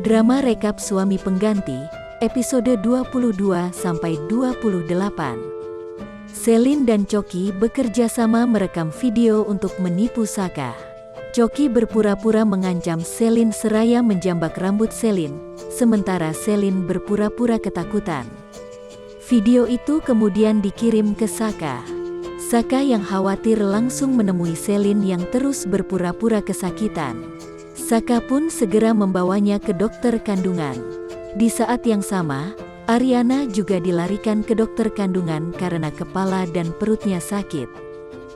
Drama rekap suami pengganti, episode 22-28. Selin dan Choky bekerja sama merekam video untuk menipu Saka. Choky berpura-pura mengancam Selin seraya menjambak rambut Selin, sementara Selin berpura-pura ketakutan. Video itu kemudian dikirim ke Saka. Saka yang khawatir langsung menemui Selin yang terus berpura-pura kesakitan. Saka pun segera membawanya ke dokter kandungan. Di saat yang sama, Ariana juga dilarikan ke dokter kandungan karena kepala dan perutnya sakit.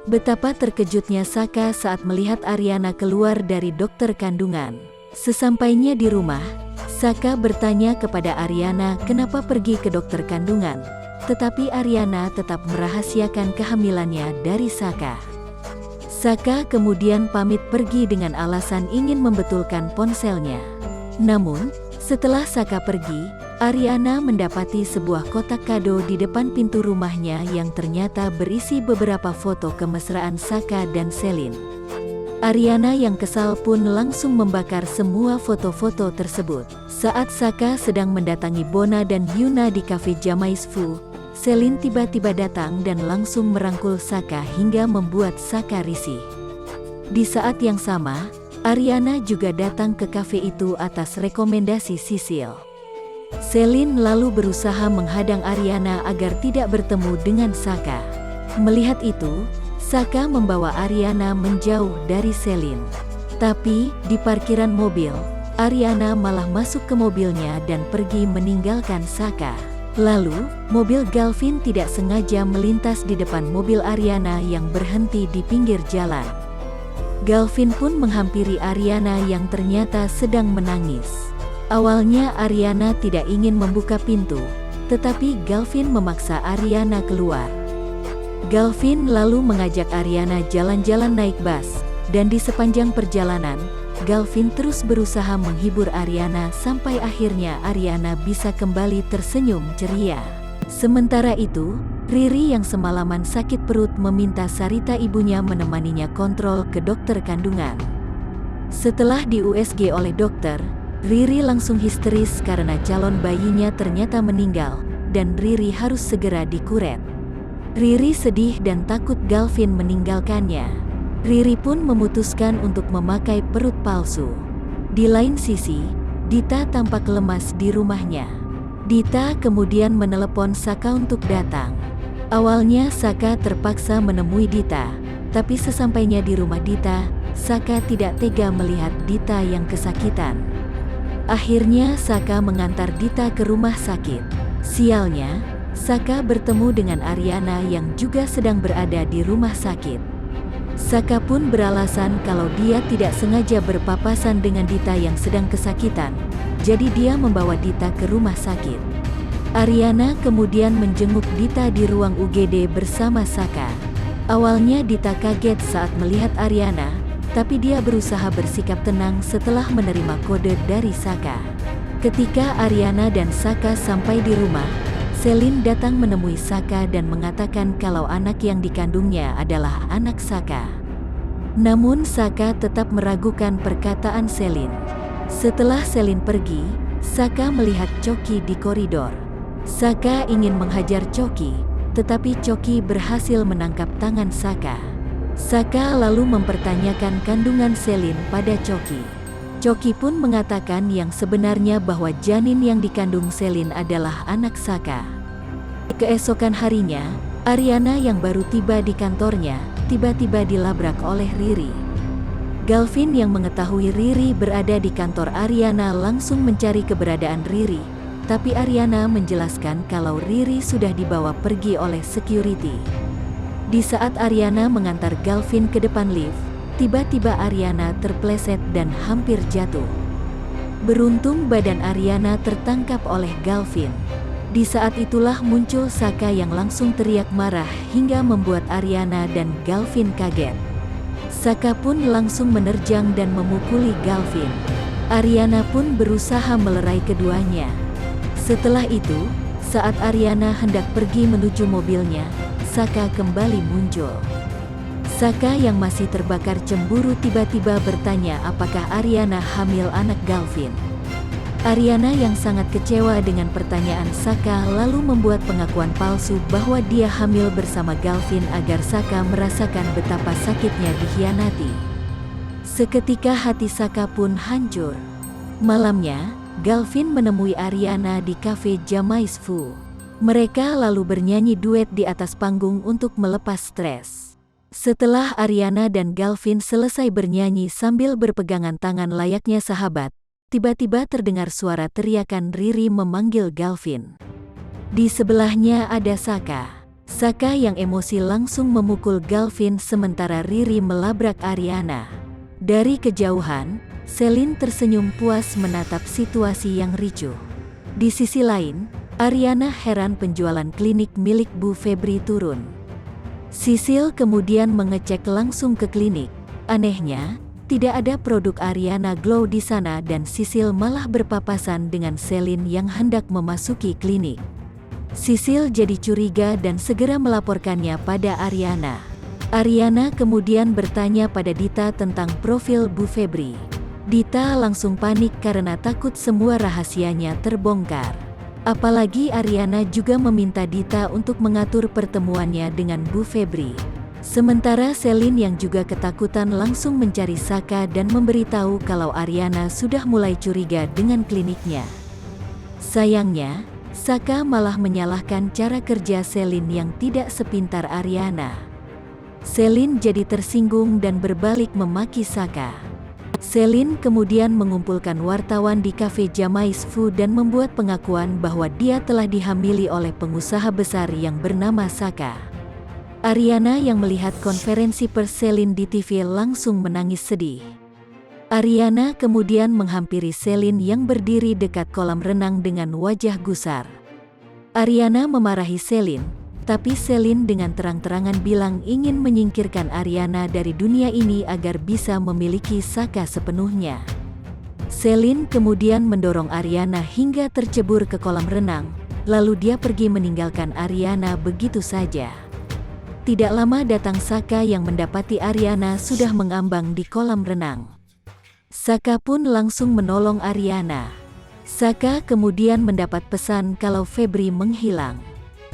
Betapa terkejutnya Saka saat melihat Ariana keluar dari dokter kandungan. Sesampainya di rumah, Saka bertanya kepada Ariana kenapa pergi ke dokter kandungan, tetapi Ariana tetap merahasiakan kehamilannya dari Saka. Saka kemudian pamit pergi dengan alasan ingin membetulkan ponselnya. Namun, setelah Saka pergi, Ariana mendapati sebuah kotak kado di depan pintu rumahnya yang ternyata berisi beberapa foto kemesraan Saka dan Selin. Ariana yang kesal pun langsung membakar semua foto-foto tersebut. Saat Saka sedang mendatangi Bona dan Hyuna di cafe Jamais Fu, Selin tiba-tiba datang dan langsung merangkul Saka hingga membuat Saka risih. Di saat yang sama, Ariana juga datang ke kafe itu atas rekomendasi Sisil. Selin lalu berusaha menghadang Ariana agar tidak bertemu dengan Saka. Melihat itu, Saka membawa Ariana menjauh dari Selin. Tapi, di parkiran mobil, Ariana malah masuk ke mobilnya dan pergi meninggalkan Saka. Lalu, mobil Galvin tidak sengaja melintas di depan mobil Ariana yang berhenti di pinggir jalan. Galvin pun menghampiri Ariana yang ternyata sedang menangis. Awalnya Ariana tidak ingin membuka pintu, tetapi Galvin memaksa Ariana keluar. Galvin lalu mengajak Ariana jalan-jalan naik bus, dan di sepanjang perjalanan, Galvin terus berusaha menghibur Ariana sampai akhirnya Ariana bisa kembali tersenyum ceria. Sementara itu, Riri yang semalaman sakit perut meminta Sarita ibunya menemaninya kontrol ke dokter kandungan. Setelah di USG oleh dokter, Riri langsung histeris karena calon bayinya ternyata meninggal, dan Riri harus segera dikuret. Riri sedih dan takut Galvin meninggalkannya. Riri pun memutuskan untuk memakai perut palsu. Di lain sisi, Dita tampak lemas di rumahnya. Dita kemudian menelepon Saka untuk datang. Awalnya Saka terpaksa menemui Dita, tapi sesampainya di rumah Dita, Saka tidak tega melihat Dita yang kesakitan. Akhirnya Saka mengantar Dita ke rumah sakit. Sialnya, Saka bertemu dengan Ariana yang juga sedang berada di rumah sakit. Saka pun beralasan kalau dia tidak sengaja berpapasan dengan Dita yang sedang kesakitan, jadi dia membawa Dita ke rumah sakit. Ariana kemudian menjenguk Dita di ruang UGD bersama Saka. Awalnya Dita kaget saat melihat Ariana, tapi dia berusaha bersikap tenang setelah menerima kode dari Saka. Ketika Ariana dan Saka sampai di rumah, Selin datang menemui Saka dan mengatakan kalau anak yang dikandungnya adalah anak Saka. Namun Saka tetap meragukan perkataan Selin. Setelah Selin pergi, Saka melihat Choky di koridor. Saka ingin menghajar Choky, tetapi Choky berhasil menangkap tangan Saka. Saka lalu mempertanyakan kandungan Selin pada Choky. Choky pun mengatakan yang sebenarnya bahwa janin yang dikandung Selin adalah anak Saka. Keesokan harinya, Ariana yang baru tiba di kantornya, tiba-tiba dilabrak oleh Riri. Galvin yang mengetahui Riri berada di kantor Ariana langsung mencari keberadaan Riri, tapi Ariana menjelaskan kalau Riri sudah dibawa pergi oleh security. Di saat Ariana mengantar Galvin ke depan lift, tiba-tiba Ariana terpleset dan hampir jatuh. Beruntung badan Ariana tertangkap oleh Galvin. Di saat itulah muncul Saka yang langsung teriak marah hingga membuat Ariana dan Galvin kaget. Saka pun langsung menerjang dan memukuli Galvin. Ariana pun berusaha melerai keduanya. Setelah itu, saat Ariana hendak pergi menuju mobilnya, Saka kembali muncul. Saka yang masih terbakar cemburu tiba-tiba bertanya apakah Ariana hamil anak Galvin. Ariana yang sangat kecewa dengan pertanyaan Saka lalu membuat pengakuan palsu bahwa dia hamil bersama Galvin agar Saka merasakan betapa sakitnya dikhianati. Seketika hati Saka pun hancur. Malamnya, Galvin menemui Ariana di kafe Jamais Foo. Mereka lalu bernyanyi duet di atas panggung untuk melepas stres. Setelah Ariana dan Galvin selesai bernyanyi sambil berpegangan tangan layaknya sahabat, tiba-tiba terdengar suara teriakan Riri memanggil Galvin. Di sebelahnya ada Saka. Saka yang emosi langsung memukul Galvin sementara Riri melabrak Ariana. Dari kejauhan, Celine tersenyum puas menatap situasi yang ricuh. Di sisi lain, Ariana heran penjualan klinik milik Bu Febri turun. Sisil kemudian mengecek langsung ke klinik. Anehnya, tidak ada produk Ariana Glow di sana dan Sisil malah berpapasan dengan Celine yang hendak memasuki klinik. Sisil jadi curiga dan segera melaporkannya pada Ariana. Ariana kemudian bertanya pada Dita tentang profil Bu Febri. Dita langsung panik karena takut semua rahasianya terbongkar. Apalagi Ariana juga meminta Dita untuk mengatur pertemuannya dengan Bu Febri. Sementara Celine yang juga ketakutan langsung mencari Saka dan memberitahu kalau Ariana sudah mulai curiga dengan kliniknya. Sayangnya, Saka malah menyalahkan cara kerja Celine yang tidak sepintar Ariana. Celine jadi tersinggung dan berbalik memaki Saka. Celine kemudian mengumpulkan wartawan di kafe Jamais Foo dan membuat pengakuan bahwa dia telah dihamili oleh pengusaha besar yang bernama Saka. Ariana yang melihat konferensi pers Celine di TV langsung menangis sedih. Ariana kemudian menghampiri Celine yang berdiri dekat kolam renang dengan wajah gusar. Ariana memarahi Celine, tapi Celine dengan terang-terangan bilang ingin menyingkirkan Ariana dari dunia ini agar bisa memiliki Saka sepenuhnya. Celine kemudian mendorong Ariana hingga tercebur ke kolam renang, lalu dia pergi meninggalkan Ariana begitu saja. Tidak lama datang Saka yang mendapati Ariana sudah mengambang di kolam renang. Saka pun langsung menolong Ariana. Saka kemudian mendapat pesan kalau Febri menghilang.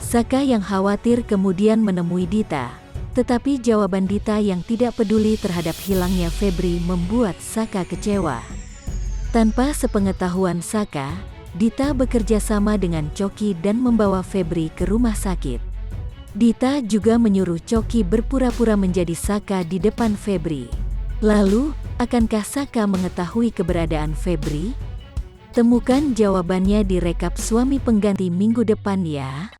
Saka yang khawatir kemudian menemui Dita, tetapi jawaban Dita yang tidak peduli terhadap hilangnya Febri membuat Saka kecewa. Tanpa sepengetahuan Saka, Dita bekerja sama dengan Coki dan membawa Febri ke rumah sakit. Dita juga menyuruh Coki berpura-pura menjadi Saka di depan Febri. Lalu, akankah Saka mengetahui keberadaan Febri? Temukan jawabannya di rekap Suami Pengganti minggu depan ya.